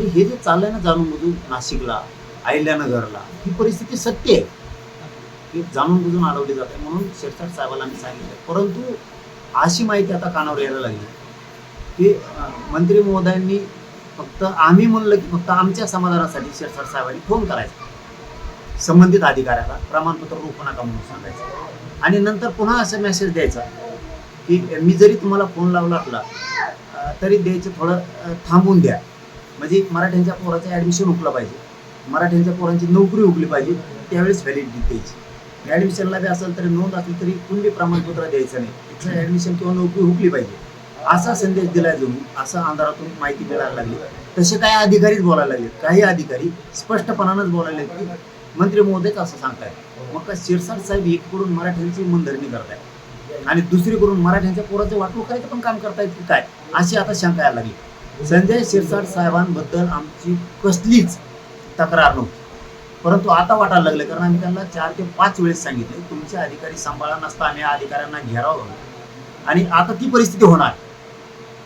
म्हणजे हे जे चाललंय ना जाणून बुजून नाशिकला, अहिल्यानगरला, ही परिस्थिती सत्य आहे. ही जाणून बुजून अडवली जाते म्हणून शिरसाट साहेबांना मी सांगितलं. परंतु अशी माहिती आता कानावर यायला लागली की मंत्री महोदयांनी फक्त आम्ही म्हणलं की फक्त आमच्या समाधानासाठी शिरसाट साहेबांनी फोन करायचा संबंधित अधिकाऱ्याला, प्रमाणपत्र रोखू नका म्हणून सांगायचं आणि नंतर पुन्हा असा मेसेज द्यायचा की मी जरी तुम्हाला फोन लावला असला तरी द्यायचं थोडं थांबून द्या. म्हणजे मराठ्यांच्या पोराचं ॲडमिशन हुकलं पाहिजे, मराठ्यांच्या पोरांची नोकरी हुकली पाहिजे, त्यावेळेस व्हॅलिडिटी द्यायची. ॲडमिशनला बी असेल तरी नोंद असली तरी कुणबी प्रमाणपत्र द्यायचं नाही, तिथं ॲडमिशन किंवा नोकरी हुकली पाहिजे असा संदेश दिलाय जणू. असं अंधारातून माहिती मिळायला लागली. तसे काही अधिकारीच बोलायला लागले, काही अधिकारी स्पष्टपणानंच बोलायला लागले की मंत्री महोदयच असं सांगताय. मग का शिरसाट साहेब एकीकडून मराठ्यांची मनधरणी करताय आणि दुसरीकडून मराठ्यांच्या पोराचं वाटोळ करायचं पण काम करतायत की काय, अशी आता शंका यायला लागली. संजय शिरसाट साहेबांबद्दल आमची कसलीच तक्रार नव्हती, परंतु आता वाटायला लागलं कारण आम्ही त्यांना 4 ते 5 वेळेस सांगितले तुमचे अधिकारी सांभाळा नसता आम्ही अधिकाऱ्यांना घेराव घालू आणि आता ती परिस्थिती होणार.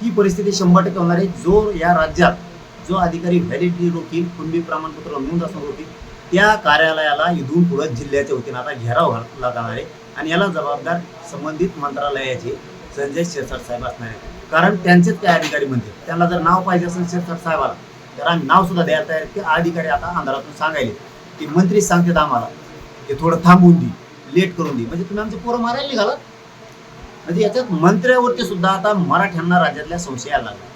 ती परिस्थिती 100% होणार आहे. जो या राज्यात जो अधिकारी व्हॅलिडिटी रोखील, कुणबी प्रमाणपत्र नोंद असं रोखील, त्या कार्यालयाला इथून पुढे जिल्ह्याच्या वतीनं आता घेराव घातला जाणार आहे आणि याला जबाबदार संबंधित मंत्रालयाचे संजय शिरसाट साहेब असणार आहेत. कारण त्यांचेच ते अधिकारी म्हणते, त्यांना जर नाव पाहिजे असेल शिरसाट साहेबाला तर आम्ही नाव सुद्धा द्यायला तयार. ते अधिकारी आता अंधारातून सांगायले की मंत्री सांगतात आम्हाला ते थोडं थांबवून दे, लेट करून दे, म्हणजे तुम्ही आमचे पोरं मारायला निघालात. म्हणजे याच्यात मंत्र्यावरती सुद्धा आता मराठ्यांना राज्यातल्या संशय यायला लागला.